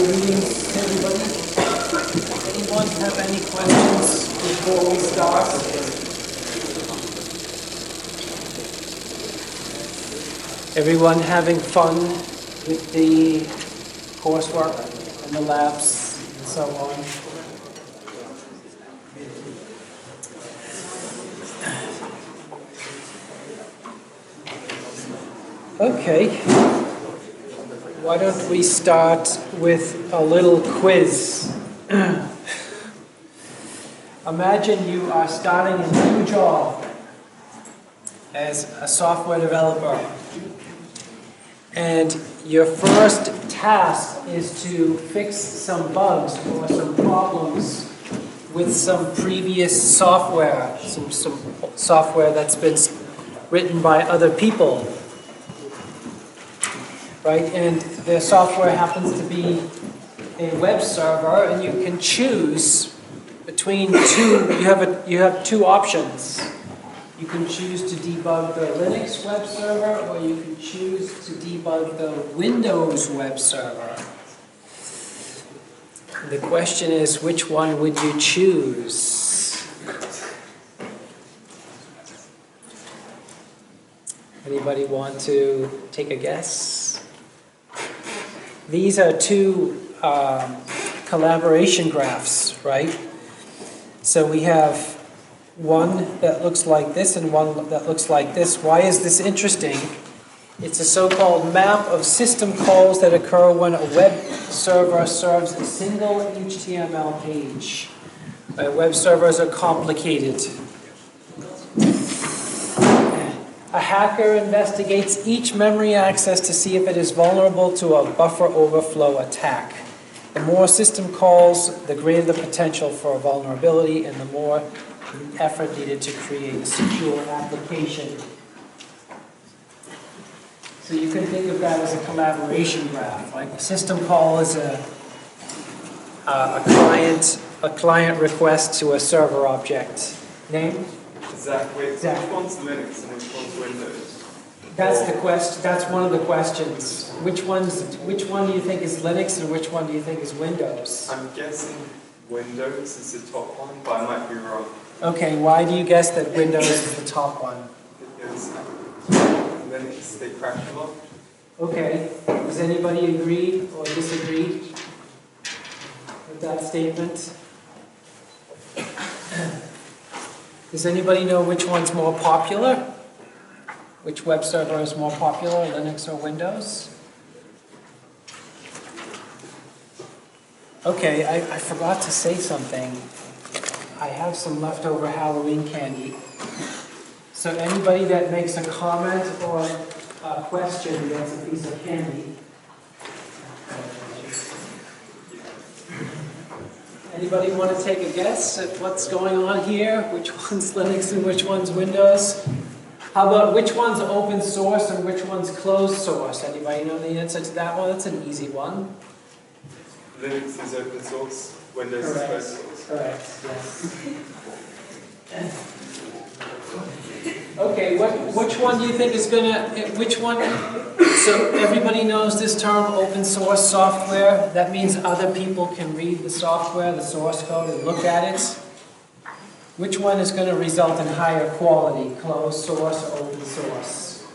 greetings to everybody. Anyone have any questions before we start? Everyone having fun with the coursework and the labs and so on? Okay, why don't we start with a little quiz. Imagine you are starting a new job as a software developer, and your first task is to fix some bugs or some problems with some previous software, some software that's been written by other people. Right, and the software happens to be a web server, and you can choose between two. You have two options. You can choose to debug the Linux web server, or you can choose to debug the Windows web server. The question is, which one would you choose? Anybody want to take a guess? These are two collaboration graphs, right? So we have one that looks like this and one that looks like this. Why is this interesting? It's a so-called map of system calls that occur when a web server serves a single HTML page. Web servers are complicated. A hacker investigates each memory access to see if it is vulnerable to a buffer overflow attack. The more system calls, the greater the potential for a vulnerability and the more effort needed to create a secure application. So you can think of that as a collaboration graph. Like a system call is a client request to a server object. Name? Zach, wait, Zach. Which one's Linux and which one's Windows? That's the question. That's one of the questions. Which one do you think is Linux and which one do you think is Windows? I'm guessing Windows is the top one, but I might be wrong. Okay, why do you guess that Windows is the top one? Because Linux, they crash a lot. Okay, does anybody agree or disagree with that statement? Does anybody know which one's more popular? Which web server is more popular, Linux or Windows? Okay, I forgot to say something. I have some leftover Halloween candy. So anybody that makes a comment or a question gets a piece of candy. Anybody want to take a guess at what's going on here? Which one's Linux and which one's Windows? How about which one's open source and which one's closed source? Anybody know the answer to that one? That's an easy one. Linux is open source, Windows is closed source. Correct, yes. Okay, which one do you think is which one? So everybody knows this term, open source software. That means other people can read the software, the source code, and look at it. Which one is going to result in higher quality, closed source or open source?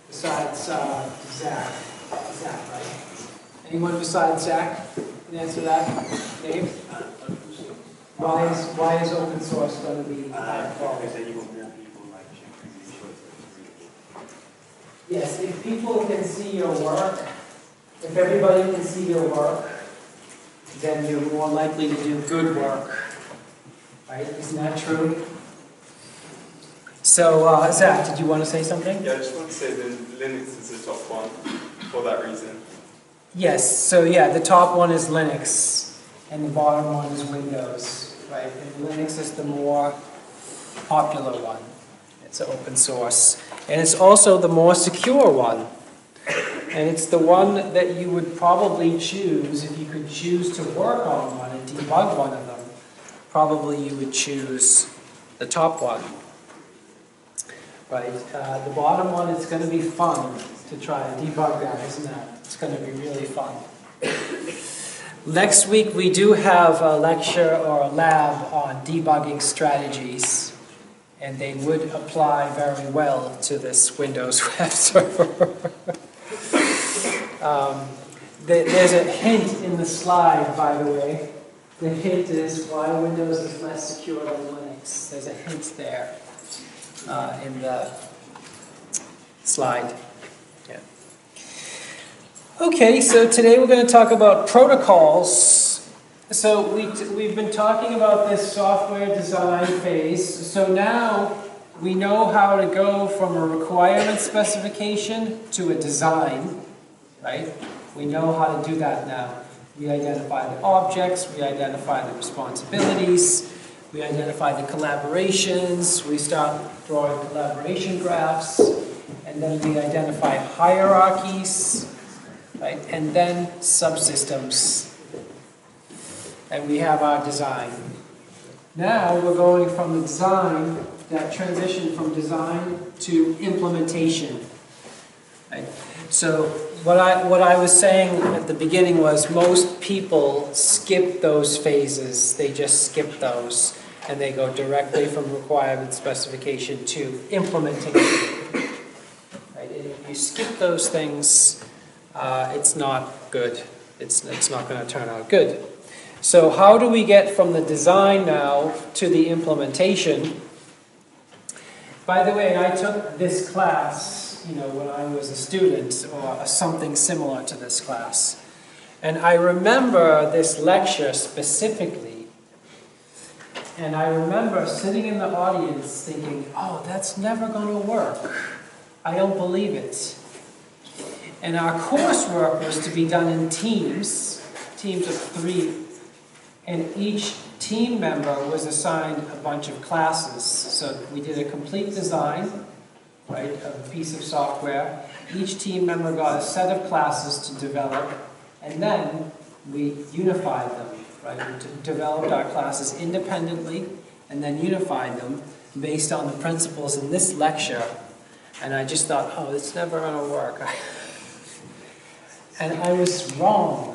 Besides Zach. Zach, right? Anyone besides Zach can answer that? Dave? Why is open source going to be higher quality? Yes, if people can see your work, if everybody can see your work, then you're more likely to do good work. Right? Isn't that true? So, Zach, did you want to say something? Yeah, I just want to say that Linux is the top one for that reason. Yes, so yeah, the top one is Linux, and the bottom one is Windows. Right? And Linux is the more popular one. It's open source. And it's also the more secure one. And it's the one that you would probably choose if you could choose to work on one and debug one of them. Probably you would choose the top one. Right? The bottom one is going to be fun to try and debug that, isn't it? It's going to be really fun. Next week we do have a lecture or a lab on debugging strategies, and they would apply very well to this Windows web server. There's a hint in the slide, by the way. The hint is why Windows is less secure than Linux. There's a hint there in the slide. Yeah. Okay, so today we're going to talk about protocols. So we've been talking about this software design phase. So now we know how to go from a requirement specification to a design, right? We know how to do that now. We identify the objects, we identify the responsibilities, we identify the collaborations, we start drawing collaboration graphs, and then we identify hierarchies, right? And then subsystems. And we have our design. Now we're going from the design, that transition from design to implementation. Right? So what I was saying at the beginning was most people skip those phases. They just skip those, and they go directly from requirement specification to implementation. Right? And if you skip those things, it's not good. It's not going to turn out good. So how do we get from the design now to the implementation? By the way, I took this class, when I was a student, or something similar to this class. And I remember this lecture specifically. And I remember sitting in the audience thinking, oh, that's never going to work. I don't believe it. And our coursework was to be done in teams of 3. And each team member was assigned a bunch of classes. So we did a complete design, right, of a piece of software. Each team member got a set of classes to develop, and then we unified them, right? We developed our classes independently, and then unified them based on the principles in this lecture. And I just thought, oh, it's never going to work. And I was wrong.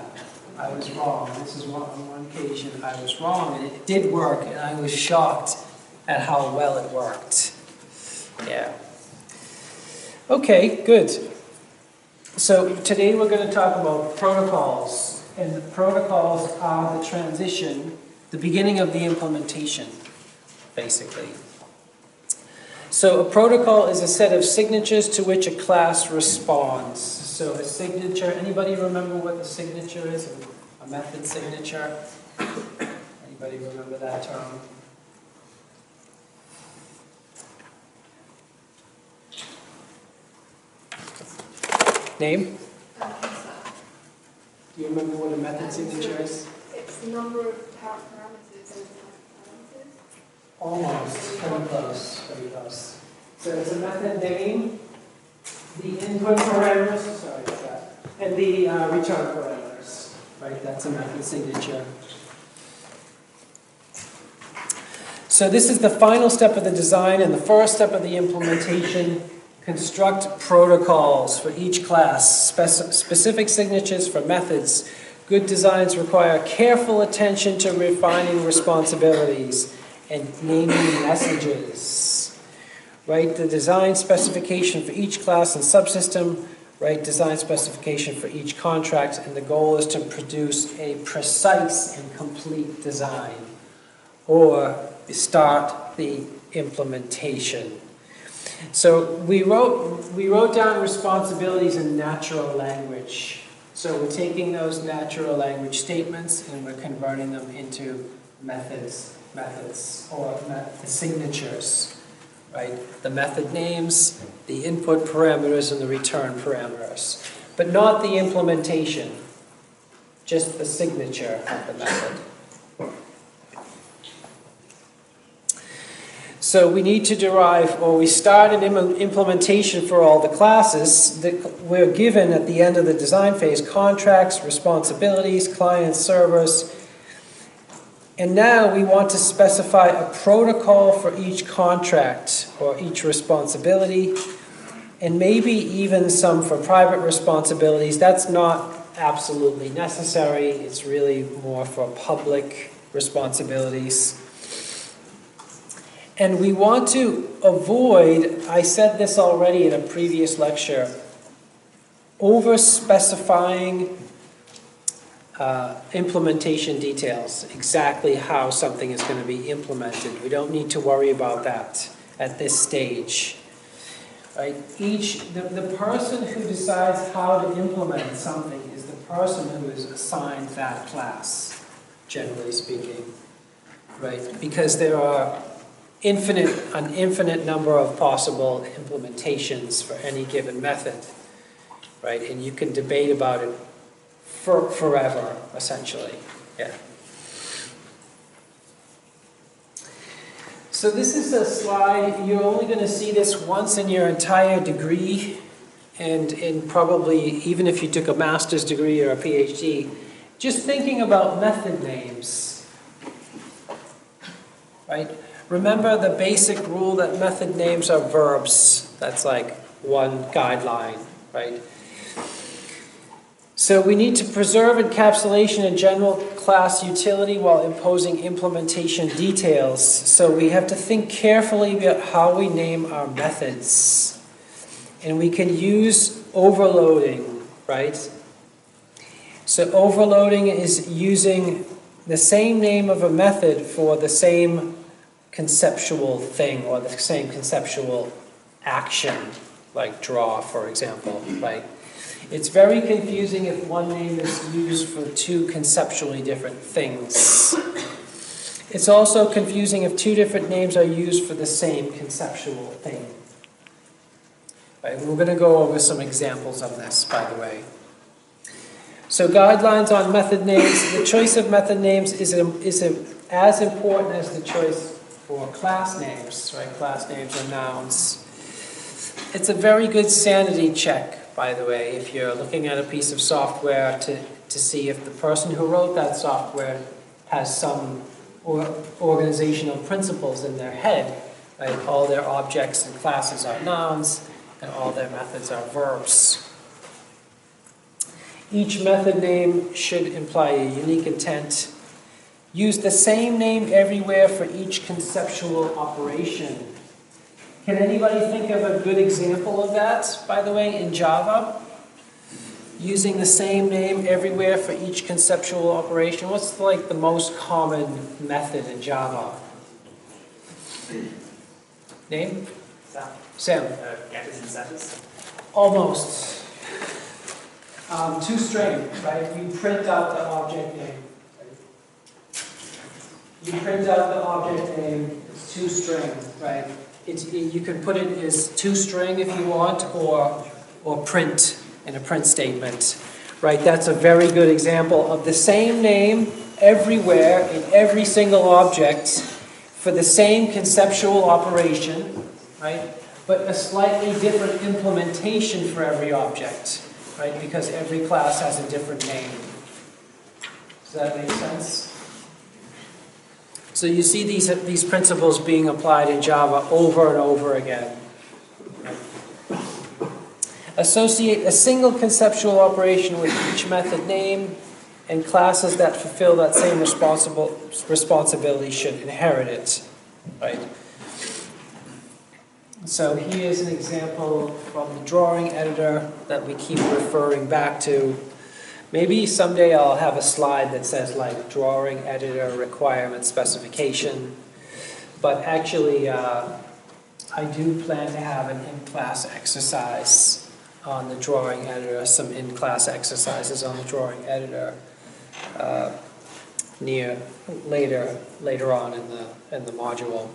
I was wrong. This is on one occasion I was wrong, and it did work, and I was shocked at how well it worked. Yeah. Okay, good. So today we're going to talk about protocols, and the protocols are the transition, the beginning of the implementation, basically. So a protocol is a set of signatures to which a class responds. So a signature, anybody remember what a signature is? A method signature? Anybody remember that term? Name? Do you remember what a method signature is? It's the number of parameters and parameters. Almost. Very close. Very close. So it's a method name, the input parameters, sorry about that, and the return parameters. Right? That's a method signature. So this is the final step of the design and the first step of the implementation. Construct protocols for each class, specific signatures for methods. Good designs require careful attention to refining responsibilities and naming messages. Write the design specification for each class and subsystem. Write design specification for each contract, and the goal is to produce a precise and complete design, or start the implementation. So we wrote down responsibilities in natural language. So we're taking those natural language statements and we're converting them into methods or signatures, right? The method names, the input parameters, and the return parameters, but not the implementation, just the signature of the method. So we need to derive, or we start an implementation for all the classes that we're given at the end of the design phase: contracts, responsibilities, clients, servers. And now we want to specify a protocol for each contract or each responsibility, and maybe even some for private responsibilities. That's not absolutely necessary. It's really more for public responsibilities. And we want to avoid, I said this already in a previous lecture, over-specifying implementation details, exactly how something is going to be implemented. We don't need to worry about that at this stage. Right? The person who decides how to implement something is the person who is assigned that class, generally speaking. Right? Because there are an infinite number of possible implementations for any given method. Right? And you can debate about it forever, essentially. Yeah. So this is a slide, you're only going to see this once in your entire degree, and in probably, even if you took a master's degree or a PhD, just thinking about method names. Right? Remember the basic rule that method names are verbs. That's like one guideline, right? So we need to preserve encapsulation and general class utility while imposing implementation details. So we have to think carefully about how we name our methods. And we can use overloading, right? So overloading is using the same name of a method for the same conceptual thing or the same conceptual action, like draw, for example, right? It's very confusing if one name is used for two conceptually different things. It's also confusing if two different names are used for the same conceptual thing. Right, we're going to go over some examples of this, by the way. So guidelines on method names. The choice of method names is as important as the choice for class names. Right? Class names are nouns. It's a very good sanity check, by the way, if you're looking at a piece of software to see if the person who wrote that software has some organizational principles in their head. Right? All their objects and classes are nouns, and all their methods are verbs. Each method name should imply a unique intent. Use the same name everywhere for each conceptual operation. Can anybody think of a good example of that, by the way, in Java? Using the same name everywhere for each conceptual operation. What's like the most common method in Java? Name? Sam. Getters and setters. Almost. Two-string, right? You print out the object name. You print out the object name, it's two-string, right? You can put it as two-string if you want, or print in a print statement, right? That's a very good example of the same name everywhere in every single object for the same conceptual operation, right? But a slightly different implementation for every object, right? Because every class has a different name. Does that make sense? So you see these principles being applied in Java over and over again. Associate a single conceptual operation with each method name, and classes that fulfill that same responsibility should inherit it. Right? So here's an example from the drawing editor that we keep referring back to. Maybe someday I'll have a slide that says like drawing editor requirement specification. But actually, I do plan to have an in-class exercise on the drawing editor, some in-class exercises on the drawing editor later on in the module.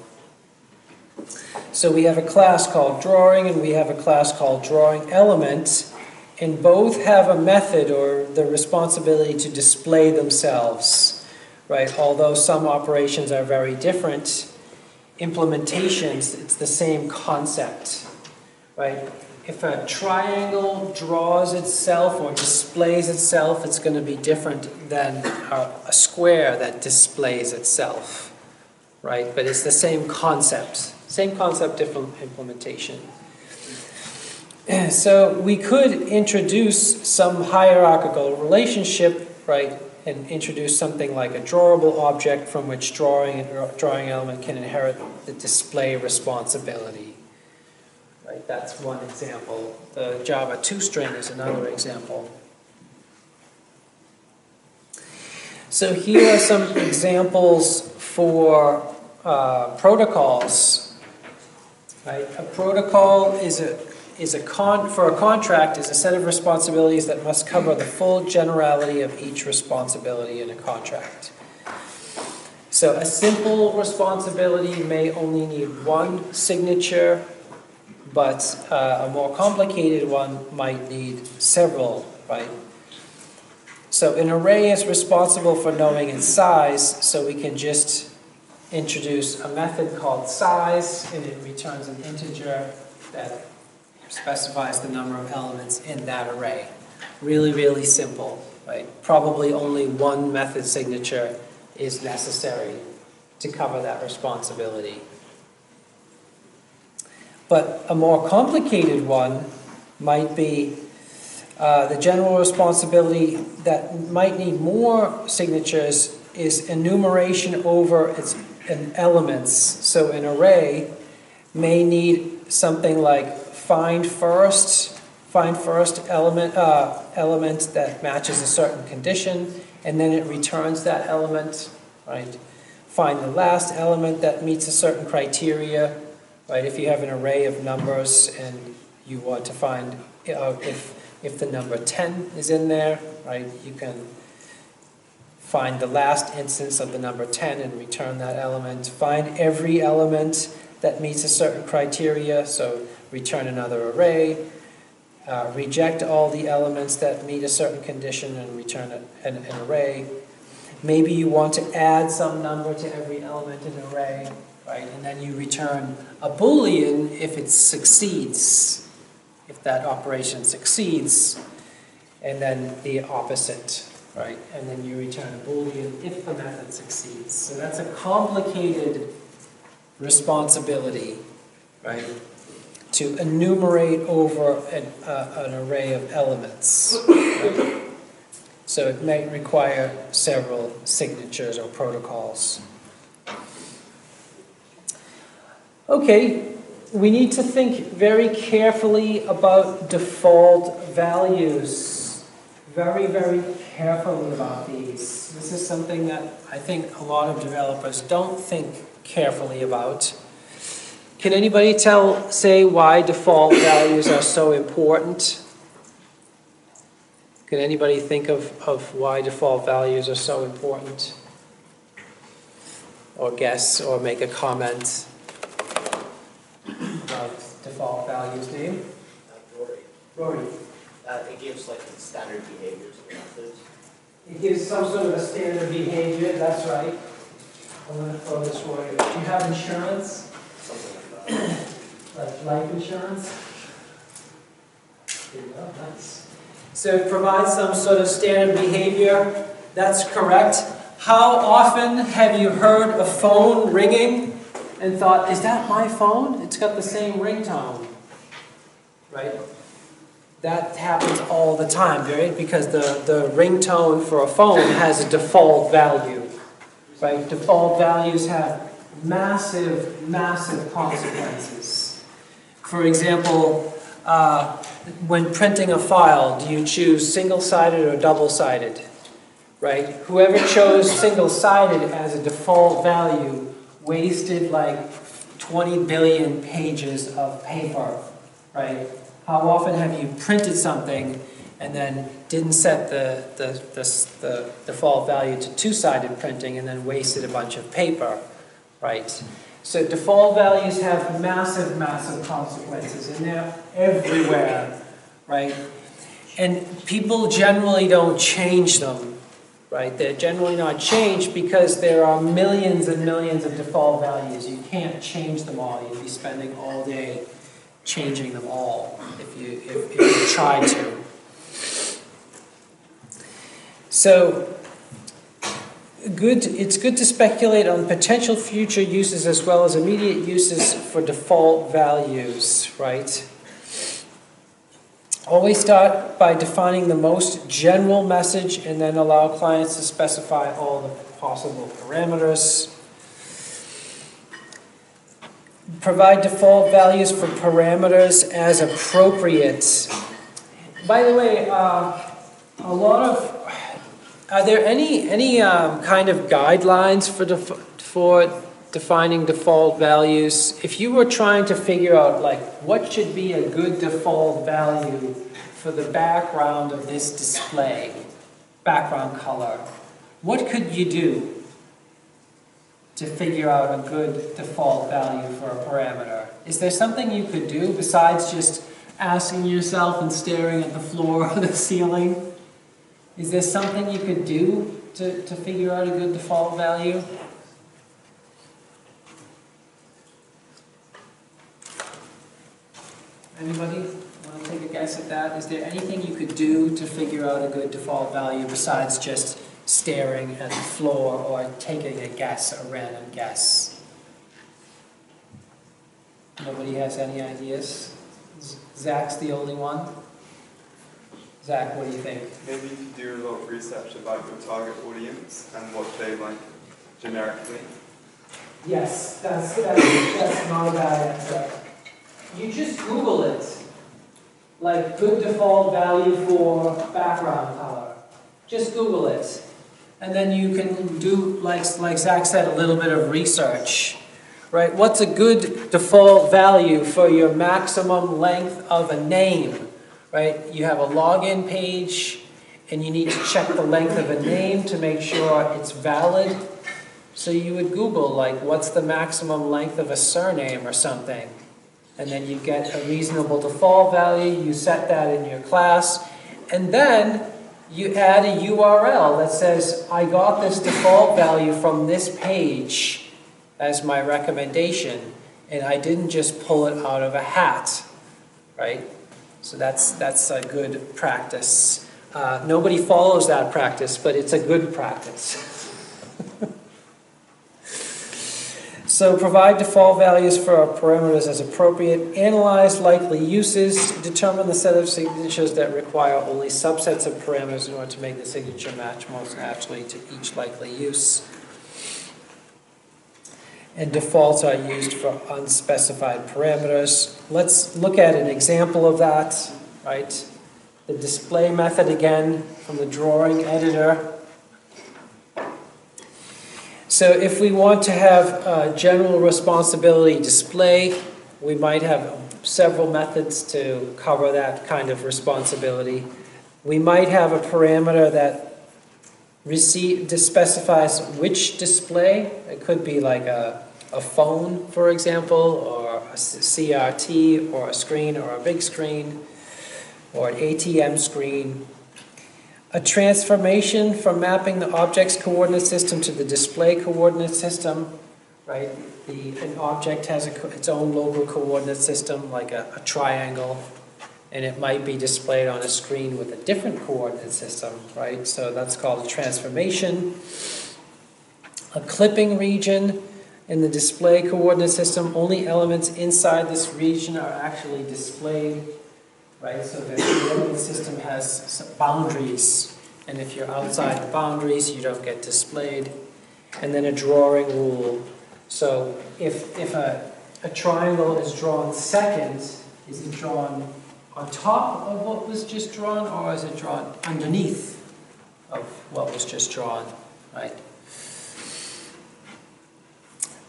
So we have a class called drawing and we have a class called drawing element. And both have a method or the responsibility to display themselves, right? Although some operations are very different, implementations, it's the same concept, right? If a triangle draws itself or displays itself, it's going to be different than a square that displays itself, right? But it's the same concept, different implementation. So we could introduce some hierarchical relationship, right, and introduce something like a drawable object from which drawing element can inherit the display responsibility. Right, that's one example. The Java toString is another example. So here are some examples for protocols. Right, a protocol for a contract is a set of responsibilities that must cover the full generality of each responsibility in a contract. So a simple responsibility may only need one signature, but a more complicated one might need several, right? So an array is responsible for knowing its size, so we can just introduce a method called size, and it returns an integer that specifies the number of elements in that array. Really, really simple, right? Probably only one method signature is necessary to cover that responsibility. But a more complicated one might be the general responsibility that might need more signatures is enumeration over its elements. So an array may need something like find first element that matches a certain condition, and then it returns that element, right? Find the last element that meets a certain criteria, right? If you have an array of numbers and you want to find if the number 10 is in there, right? You can find the last instance of the number 10 and return that element. Find every element that meets a certain criteria, so return another array. Reject all the elements that meet a certain condition and return an array. Maybe you want to add some number to every element in an array, right? And then you return a Boolean if it succeeds, if that operation succeeds, and then the opposite, right? And then you return a Boolean if the method succeeds. So that's a complicated responsibility, right? To enumerate over an array of elements. Right? So it may require several signatures or protocols. Okay, we need to think very carefully about default values. Very, very carefully about these. This is something that I think a lot of developers don't think carefully about. Can anybody say why default values are so important? Can anybody think of why default values are so important? Or guess or make a comment about default values, Dave? Rory. It gives like standard behaviors and methods. It gives some sort of a standard behavior, that's right. I'm going to throw this for you. Do you have insurance? Something like that. Like life insurance? There you go, nice. So it provides some sort of standard behavior. That's correct. How often have you heard a phone ringing and thought, is that my phone? It's got the same ringtone, right? That happens all the time, right? Because the ringtone for a phone has a default value, right? Default values have massive, massive consequences. For example, when printing a file, do you choose single-sided or double-sided, right? Whoever chose single-sided as a default value wasted like 20 billion pages of paper, right? How often have you printed something and then didn't set the default value to two-sided printing and then wasted a bunch of paper, right? So default values have massive, massive consequences, and they're everywhere, right? And people generally don't change them, right? They're generally not changed because there are millions and millions of default values. You can't change them all. You'd be spending all day changing them all if you try to. So it's good to speculate on potential future uses as well as immediate uses for default values, right? Always start by defining the most general message and then allow clients to specify all the possible parameters. Provide default values for parameters as appropriate. By the way, are there any kind of guidelines for defining default values? If you were trying to figure out like what should be a good default value for the background of this display, background color, what could you do to figure out a good default value for a parameter? Is there something you could do besides just asking yourself and staring at the floor or the ceiling? Is there something you could do to figure out a good default value? Anybody want to take a guess at that? Is there anything you could do to figure out a good default value besides just staring at the floor or taking a guess, a random guess? Nobody has any ideas? Zach's the only one? Zach, what do you think? Maybe you could do a lot of research about your target audience and what they like generically. Yes, that's not a bad answer. You just Google it. Like good default value for background color. Just Google it. And then you can do, like Zach said, a little bit of research. Right? What's a good default value for your maximum length of a name? Right? You have a login page and you need to check the length of a name to make sure it's valid. So you would Google like what's the maximum length of a surname or something. And then you get a reasonable default value, you set that in your class, and then you add a URL that says, I got this default value from this page as my recommendation, and I didn't just pull it out of a hat, right? So that's a good practice. Nobody follows that practice, but it's a good practice. So provide default values for our parameters as appropriate. Analyze likely uses. Determine the set of signatures that require only subsets of parameters in order to make the signature match most naturally to each likely use. And defaults are used for unspecified parameters. Let's look at an example of that, right? The display method again from the drawing editor. So if we want to have a general responsibility display, we might have several methods to cover that kind of responsibility. We might have a parameter that specifies which display. It could be like a phone, for example, or a CRT, or a screen, or a big screen, or an ATM screen. A transformation from mapping the object's coordinate system to the display coordinate system, right? An object has its own local coordinate system, like a triangle, and it might be displayed on a screen with a different coordinate system, right? So that's called a transformation. A clipping region in the display coordinate system, only elements inside this region are actually displayed. Right, so the coordinate system has some boundaries, and if you're outside the boundaries, you don't get displayed. And then a drawing rule. So if a triangle is drawn second, is it drawn on top of what was just drawn, or is it drawn underneath of what was just drawn? Right.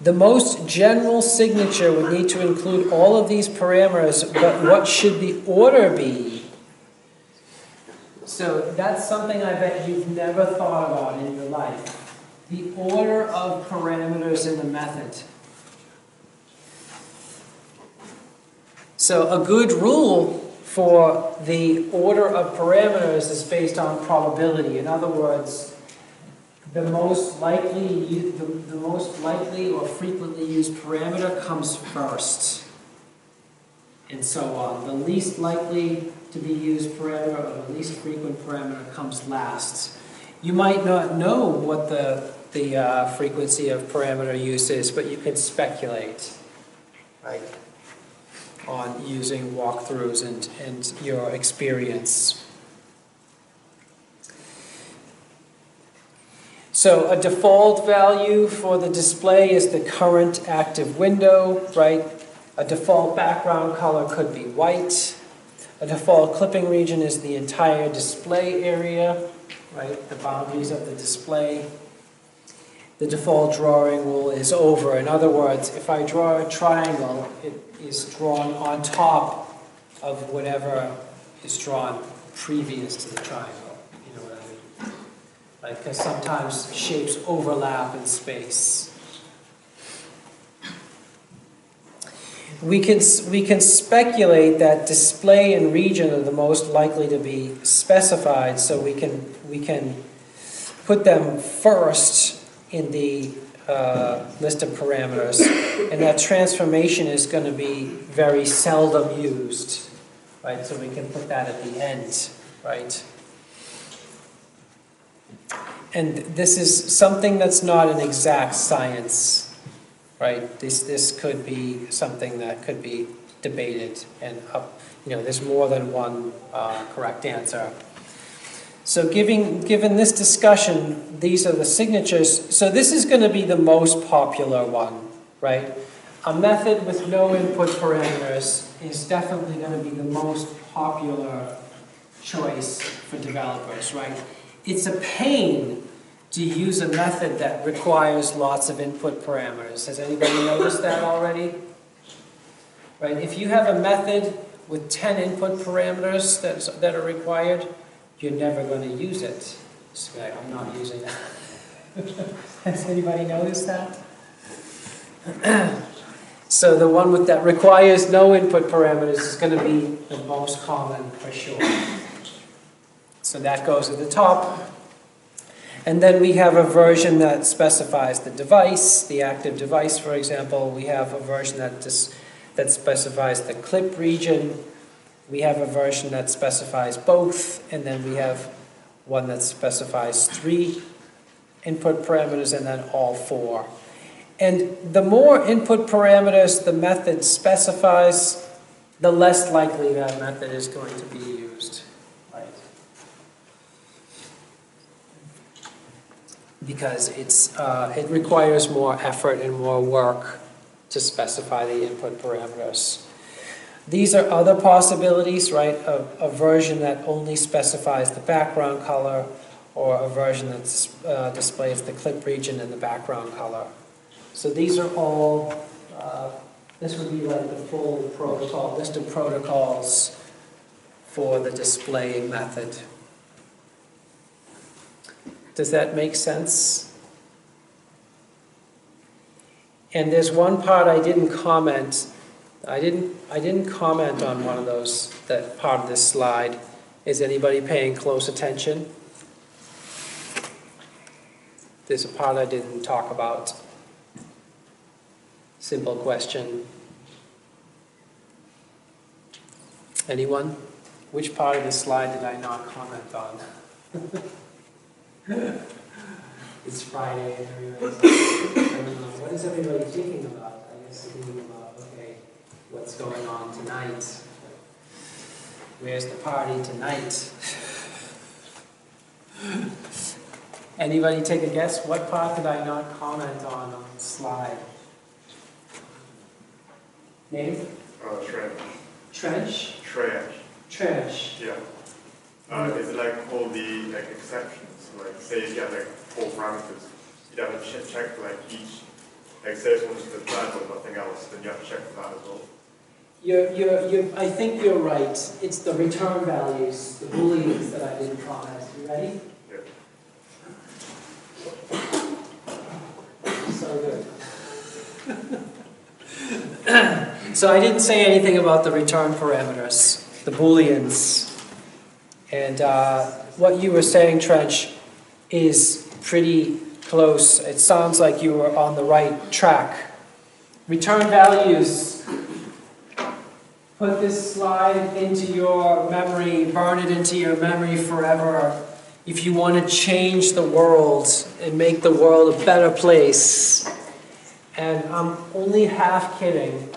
The most general signature would need to include all of these parameters, but what should the order be? So that's something I bet you've never thought about in your life. The order of parameters in the method. So a good rule for the order of parameters is based on probability. In other words, the most likely or frequently used parameter comes first, and so on. The least likely to be used parameter or the least frequent parameter comes last. You might not know what the frequency of parameter use is, but you can speculate, right? on using walkthroughs and your experience. So a default value for the display is the current active window, right? A default background color could be white. A default clipping region is the entire display area, right? The boundaries of the display. The default drawing rule is over. In other words, if I draw a triangle, it is drawn on top of whatever is drawn previous to the triangle. You know what I mean? Like, because sometimes shapes overlap in space. We can speculate that display and region are the most likely to be specified, so we can put them first in the list of parameters, and that transformation is going to be very seldom used, right? So we can put that at the end, right? And this is something that's not an exact science, right? This could be something that could be debated, and there's more than one correct answer. So given this discussion, these are the signatures. So this is going to be the most popular one, right? A method with no input parameters is definitely going to be the most popular choice for developers, right? It's a pain to use a method that requires lots of input parameters. Has anybody noticed that already? Right? If you have a method with 10 input parameters that are required, you're never going to use it. Just be like, I'm not using that. Has anybody noticed that? So the one that requires no input parameters is going to be the most common for sure. So that goes at the top. And then we have a version that specifies the device, the active device, for example. We have a version that specifies the clip region. We have a version that specifies both, and then we have one that specifies 3 input parameters and then all 4. And the more input parameters the method specifies, the less likely that method is going to be used, right? Because it requires more effort and more work to specify the input parameters. These are other possibilities, right? A version that only specifies the background color, or a version that displays the clip region and the background color. So these are all, this would be like the full protocol, list of protocols for the display method. Does that make sense? And there's one part I didn't comment. I didn't comment on one of those, that part of this slide. Is anybody paying close attention? There's a part I didn't talk about. Simple question. Anyone? Which part of this slide did I not comment on? It's Friday and everybody's like, I don't know, what is everybody thinking about? I guess they're thinking about, okay, what's going on tonight? Where's the party tonight? Anybody take a guess? What part did I not comment on the slide? Name? Trench. Trench? Trench. Trench. Yeah. Is it like all the exceptions? Like say you have like 4 parameters, you'd have to check for like each. Like say it's only the flag or nothing else, then you have to check for that as well. I think you're right. It's the return values, the booleans that I didn't comment. You ready? Yeah. So good. So I didn't say anything about the return parameters, the booleans. And what you were saying, Trench, is pretty close. It sounds like you were on the right track. Return values. Put this slide into your memory, burn it into your memory forever. If you want to change the world and make the world a better place. And I'm only half kidding.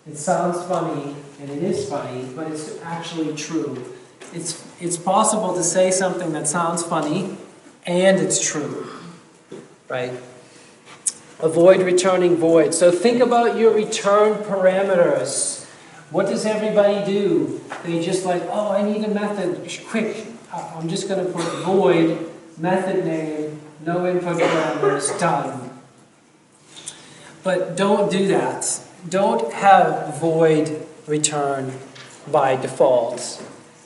It sounds funny, and it is funny, but it's actually true. It's possible to say something that sounds funny, and it's true, right? Avoid returning void. So think about your return parameters. What does everybody do? They just like, oh, I need a method, quick. I'm just going to put void, method name, no input parameters, done. But don't do that. Don't have void return by default.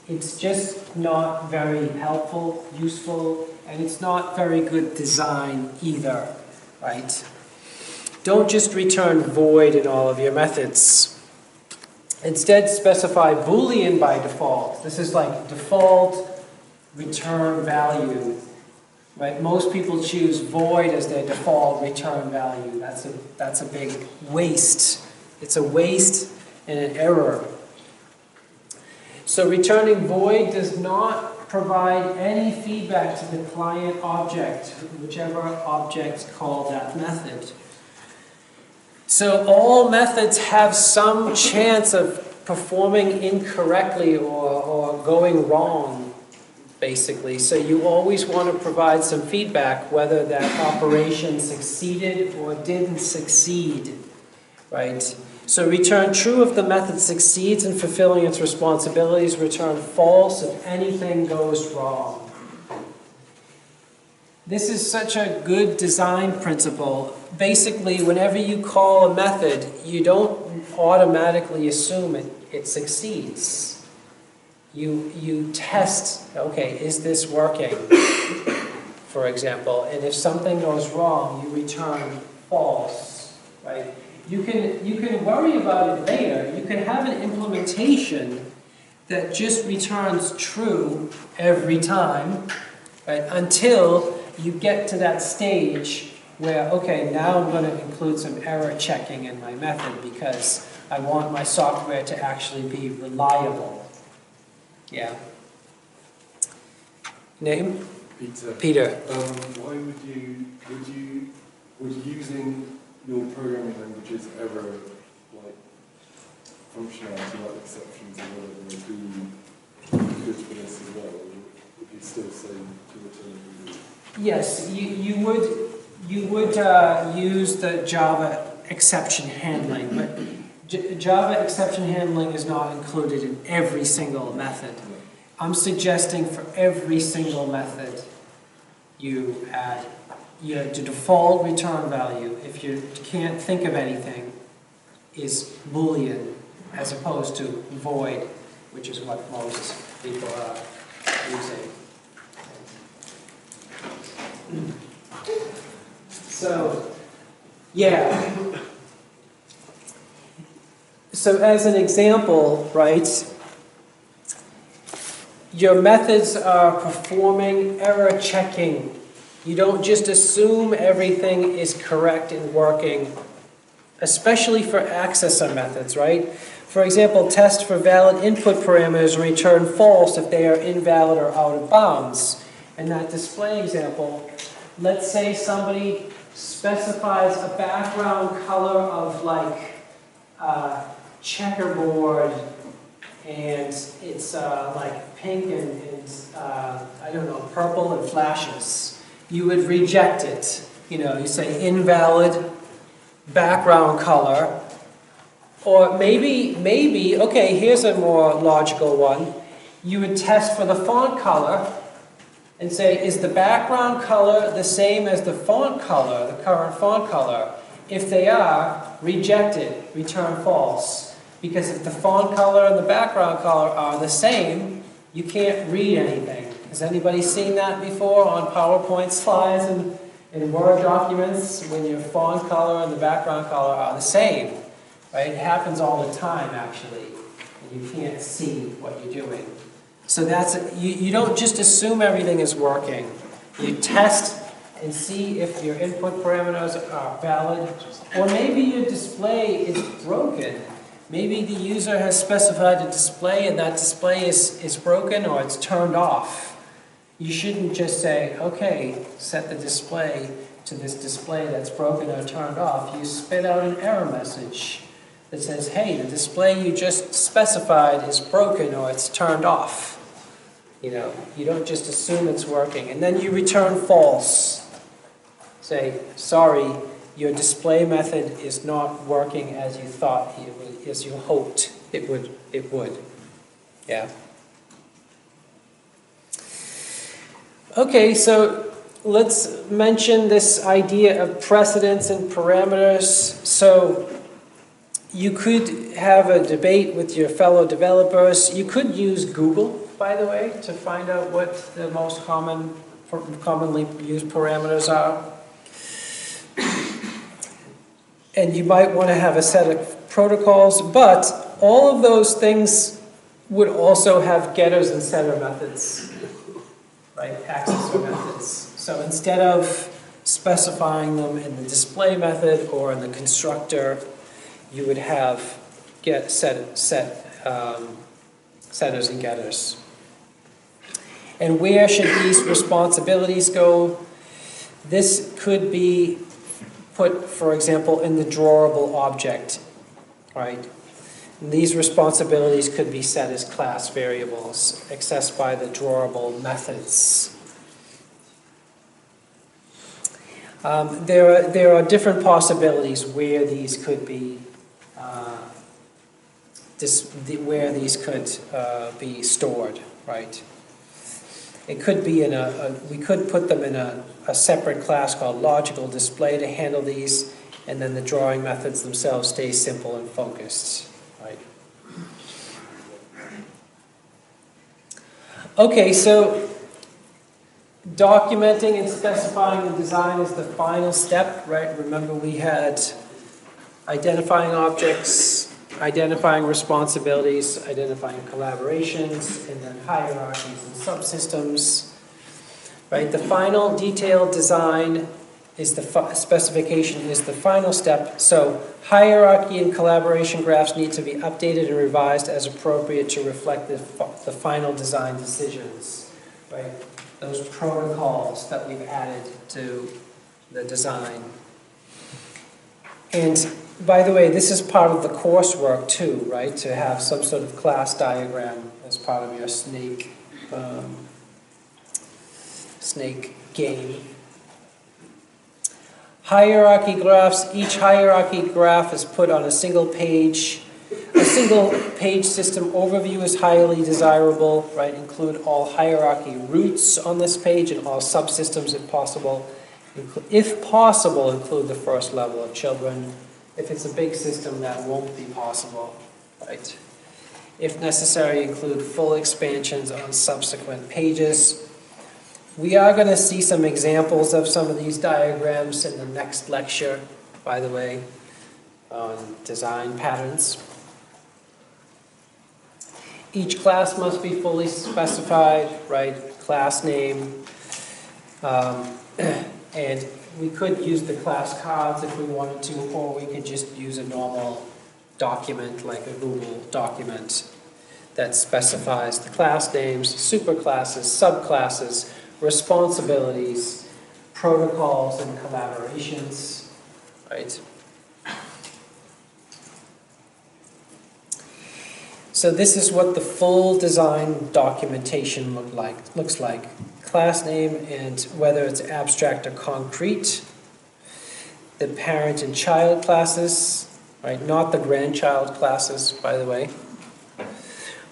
It's just not very helpful, useful, and it's not very good design either, right? Don't just return void in all of your methods. Instead, specify Boolean by default. This is like default return value, right? Most people choose void as their default return value. That's a big waste. It's a waste and an error. So returning void does not provide any feedback to the client object, whichever object called that method. So all methods have some chance of performing incorrectly or going wrong, basically. So you always want to provide some feedback whether that operation succeeded or didn't succeed, right? So return true if the method succeeds in fulfilling its responsibilities. Return false if anything goes wrong. This is such a good design principle. Basically, whenever you call a method, you don't automatically assume it succeeds. You test, okay, is this working, for example, and if something goes wrong, you return false, right? You can worry about it later. You can have an implementation that just returns true every time, right, until you get to that stage where, okay, now I'm going to include some error checking in my method because I want my software to actually be reliable. Yeah. Name? Peter. Peter. Why would using your programming languages ever, like, functionality, like exceptions or whatever, be good for this as well? Or would you still say to return it? Yes, you would use the Java exception handling, but Java exception handling is not included in every single method. I'm suggesting for every single method you add the default return value, if you can't think of anything, is Boolean as opposed to void, which is what most people are using. So, yeah. So as an example, right, your methods are performing error checking. You don't just assume everything is correct and working, especially for accessor methods, right? For example, test for valid input parameters and return false if they are invalid or out of bounds. In that display example, let's say somebody specifies a background color of like checkerboard, and it's like pink and I don't know, purple and flashes. You would reject it. You know, you say invalid background color. Or maybe, okay, here's a more logical one. You would test for the font color and say, is the background color the same as the font color, the current font color? If they are, reject it, return false. Because if the font color and the background color are the same, you can't read anything. Has anybody seen that before on PowerPoint slides and in Word documents when your font color and the background color are the same? Right? It happens all the time, actually, and you can't see what you're doing. So that's you don't just assume everything is working. You test and see if your input parameters are valid, or maybe your display is broken. Maybe the user has specified a display and that display is broken or it's turned off. You shouldn't just say, okay, set the display to this display that's broken or turned off. You spit out an error message. that says, hey, the display you just specified is broken or it's turned off. You know, you don't just assume it's working. And then you return false. Say, sorry, your display method is not working as you thought it would, as you hoped it would. Yeah. Okay, so let's mention this idea of precedence and parameters. So you could have a debate with your fellow developers. You could use Google, by the way, to find out what the most commonly used parameters are. And you might want to have a set of protocols, but all of those things would also have getters and setter methods, right? Accessor methods. So instead of specifying them in the display method or in the constructor, you would have setters and getters. And where should these responsibilities go? This could be put, for example, in the drawable object, right? And these responsibilities could be set as class variables, accessed by the drawable methods. There are different possibilities where these could be be stored, right? It could be we could put them in a separate class called logical display to handle these, and then the drawing methods themselves stay simple and focused, right? Okay, so documenting and specifying the design is the final step, right? Remember we had identifying objects, identifying responsibilities, identifying collaborations, and then hierarchies and subsystems. Right? The final detailed design is the specification is the final step. So hierarchy and collaboration graphs need to be updated and revised as appropriate to reflect the final design decisions. Right? Those protocols that we've added to the design. And by the way, this is part of the coursework too, right? To have some sort of class diagram as part of your snake game. Hierarchy graphs. Each hierarchy graph is put on a single page. A single page system overview is highly desirable, right? Include all hierarchy roots on this page and all subsystems if possible. If possible, include the first level of children. If it's a big system, that won't be possible, right? If necessary, include full expansions on subsequent pages. We are going to see some examples of some of these diagrams in the next lecture, by the way, on design patterns. Each class must be fully specified, right? Class name. And we could use the class cards if we wanted to, or we could just use a normal document like a Google document that specifies the class names, superclasses, subclasses, responsibilities, protocols, and collaborations, right? So this is what the full design documentation looks like. Class name and whether it's abstract or concrete. The parent and child classes, right? Not the grandchild classes, by the way.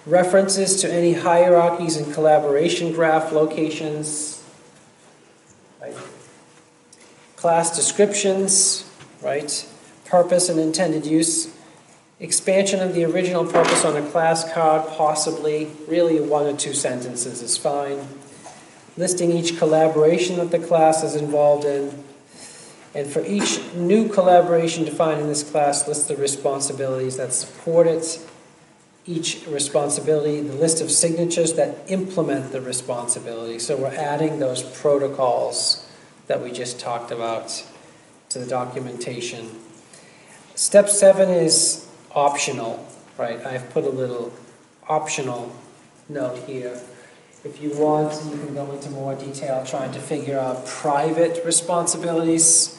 References to any hierarchies and collaboration graph locations. Right? Class descriptions, right? Purpose and intended use. Expansion of the original purpose on a class card, possibly. Really 1 or 2 sentences is fine. Listing each collaboration that the class is involved in. And for each new collaboration defined in this class, list the responsibilities that support it. Each responsibility, the list of signatures that implement the responsibility. So we're adding those protocols that we just talked about to the documentation. Step 7 is optional, right? I've put a little optional note here. If you want, you can go into more detail trying to figure out private responsibilities.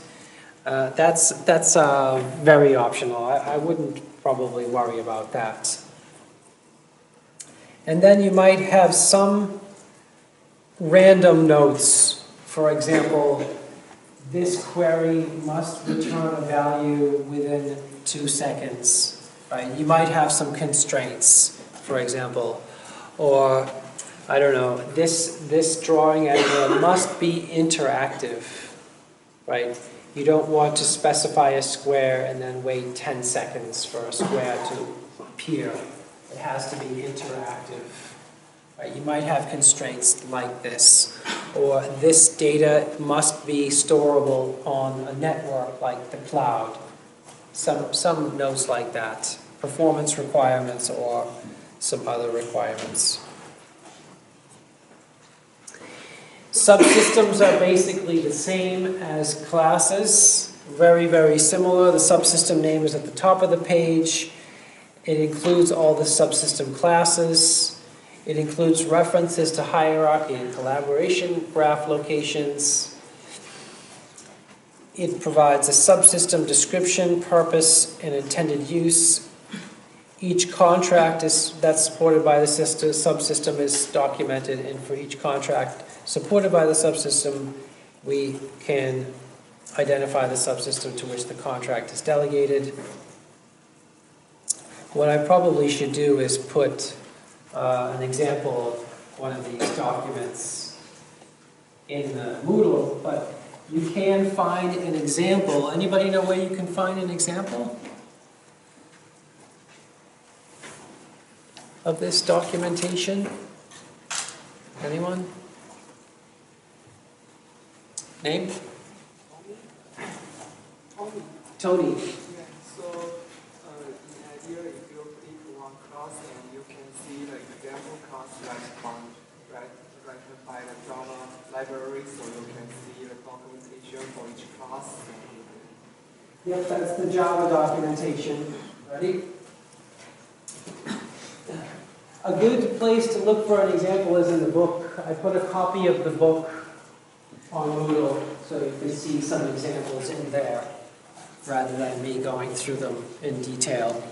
That's very optional. I wouldn't probably worry about that. And then you might have some random notes. For example, this query must return a value within 2 seconds, right? You might have some constraints, for example. Or, I don't know, this drawing editor must be interactive, right? You don't want to specify a square and then wait 10 seconds for a square to appear. It has to be interactive. Right? You might have constraints like this. Or this data must be storable on a network like the cloud. Some notes like that. Performance requirements or some other requirements. Subsystems are basically the same as classes. Very, very similar. The subsystem name is at the top of the page. It includes all the subsystem classes. It includes references to hierarchy and collaboration graph locations. It provides a subsystem description, purpose, and intended use. Each contract that's supported by the subsystem is documented, and for each contract supported by the subsystem, we can identify the subsystem to which the contract is delegated. What I probably should do is put an example of one of these documents in the Moodle, but you can find an example. Anybody know where you can find an example of this documentation? Anyone? Name? Tony. Yeah, so in idea, if you click one class and you can see the example class right by the Java library, so you can see the documentation for each class. Yep, that's the Java documentation. Ready? A good place to look for an example is in the book. I put a copy of the book on Moodle so you can see some examples in there rather than me going through them in detail.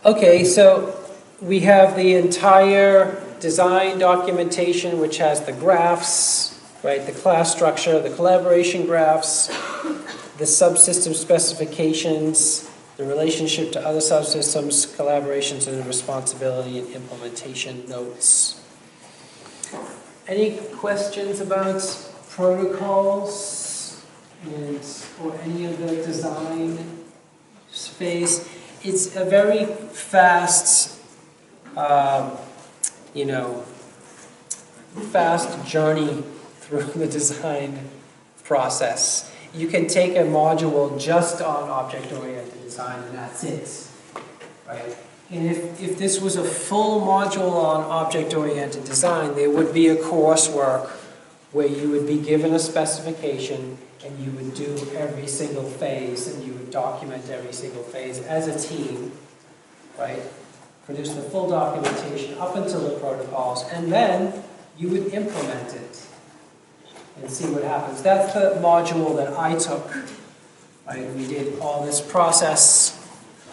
Okay, so we have the entire design documentation, which has the graphs, right, the class structure, the collaboration graphs, the subsystem specifications, the relationship to other subsystems, collaborations and responsibility, and implementation notes. Any questions about protocols or any of the design space? It's a very fast, fast journey through the design process. You can take a module just on object-oriented design and that's it, right? And if this was a full module on object-oriented design, there would be a coursework where you would be given a specification and you would do every single phase and you would document every single phase as a team, right? Produce the full documentation up until the protocols, and then you would implement it and see what happens. That's the module that I took, right? We did all this process,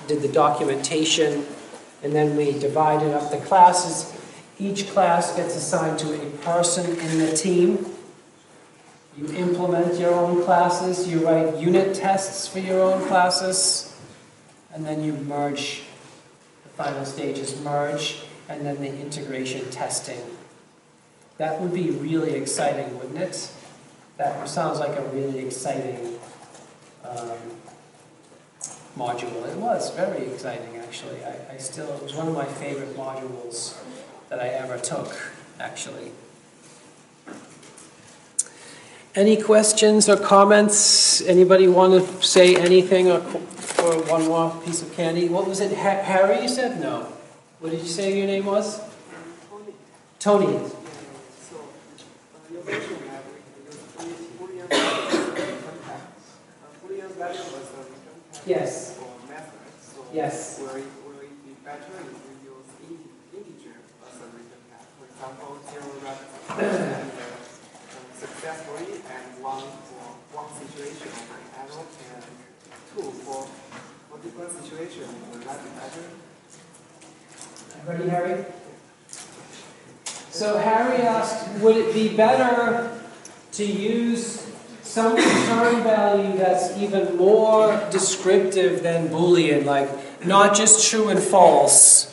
did the documentation, and then we divided up the classes. Each class gets assigned to a person in the team. You implement your own classes, you write unit tests for your own classes, and then you merge. The final stage is merge, and then the integration testing. That would be really exciting, wouldn't it? That sounds like a really exciting module. It was very exciting, actually. It was one of my favorite modules that I ever took, actually. Any questions or comments? Anybody want to say anything or one more piece of candy? What was it, Harry you said? No. What did you say your name was? Tony. Tony. Yeah, so you mentioned that we use Boolean return type. Boolean value was a return type Yes. for method. So Yes. will it be better if we use integer as a return type? For example, 0 and successfully, and one for one situation of an error, and tool for different situations. Will that be better? Ready, Harry? So Harry asked, would it be better to use some return value that's even more descriptive than Boolean, like not just true and false?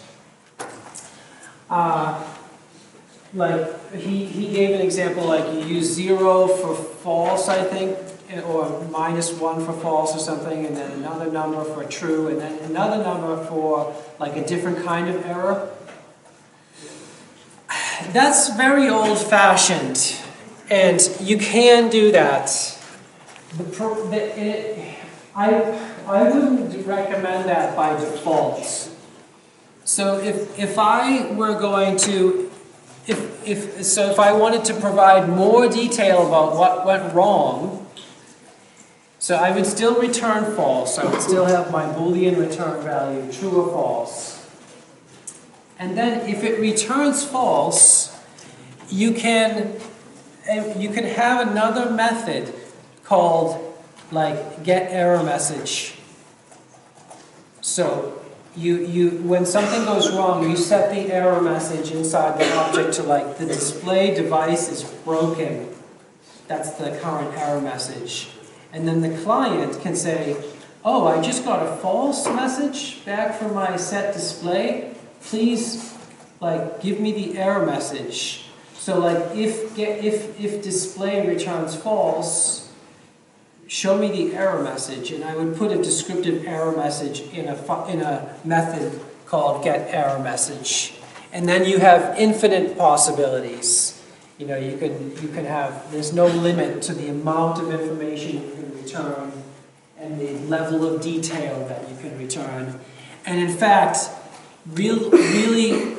Like he gave an example, like you use 0 for false, I think, or -1 for false or something, and then another number for true, and then another number for like a different kind of error. That's very old-fashioned, and you can do that. I wouldn't recommend that by default. So if I were going to, if I wanted to provide more detail about what went wrong, so I would still return false. I would still have my Boolean return value, true or false. And then if it returns false, you can have another method called like get error message. So when something goes wrong, you set the error message inside the object to like the display device is broken. That's the current error message. And then the client can say, oh, I just got a false message back from my set display. Please, like, give me the error message. So, like, if display returns false, show me the error message, and I would put a descriptive error message in a method called getErrorMessage, and then you have infinite possibilities. You know, you can have. There's no limit to the amount of information you can return and the level of detail that you can return, and in fact. Really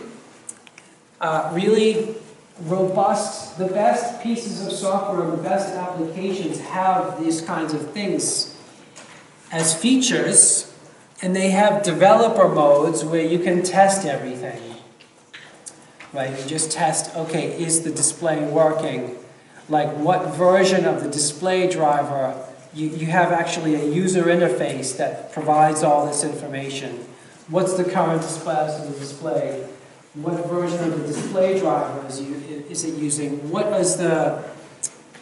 robust, the best pieces of software, the best applications have these kinds of things as features, and they have developer modes where you can test everything. Right? You just test, okay, is the display working? Like what version of the display driver, you have actually a user interface that provides all this information. What's the current status of the display? What version of the display driver is it using? What is the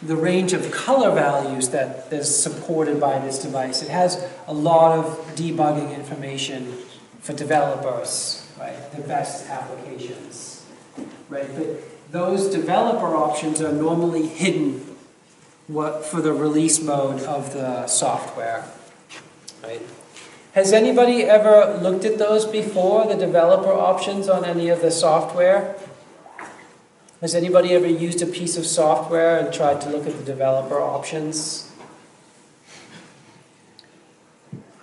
range of color values that is supported by this device? It has a lot of debugging information for developers, right? The best applications, right? But those developer options are normally hidden for the release mode of the software, right? Has anybody ever looked at those before, the developer options on any of the software? Has anybody ever used a piece of software and tried to look at the developer options?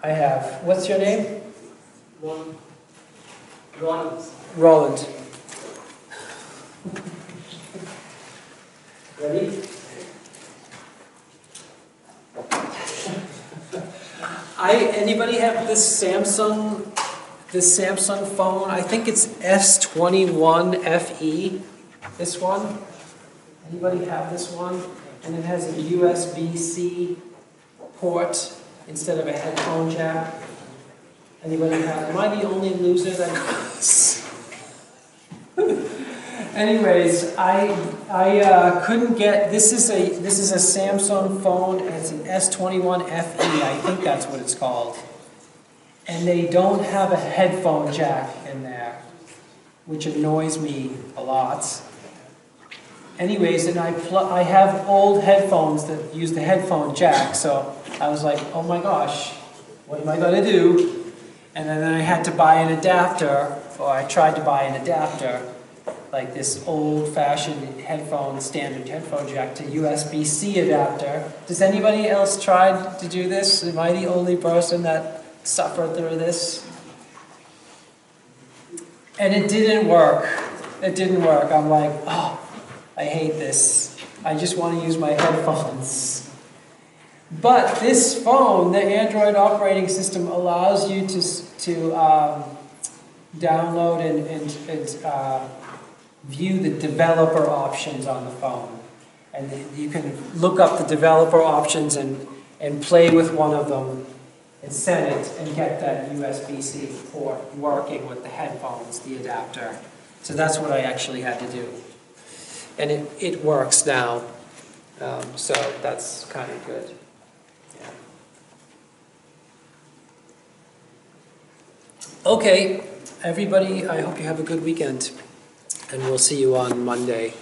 I have. What's your name? Roland. Ready? Anybody have this Samsung phone? I think it's S21 FE. This one? Anybody have this one? And it has a USB-C port instead of a headphone jack. Anybody have? Am I the only loser that knows? Anyways, I couldn't get. This is a Samsung phone. And it's an S21 FE. I think that's what it's called. And they don't have a headphone jack in there, which annoys me a lot. Anyways, and I have old headphones that use the headphone jack, so I was like, oh my gosh, what am I going to do? And then I had to buy an adapter, or I tried to buy an adapter, like this old-fashioned standard headphone jack to USB-C adapter. Does anybody else try to do this? Am I the only person that suffered through this? And it didn't work. It didn't work. I'm like, oh, I hate this. I just want to use my headphones. But this phone, the Android operating system, allows you to download and view the developer options on the phone. And you can look up the developer options and play with one of them. and set it and get that USB-C port working with the headphones, the adapter. So that's what I actually had to do. And it works now, so that's kind of good. Yeah. Okay, everybody, I hope you have a good weekend, and we'll see you on Monday.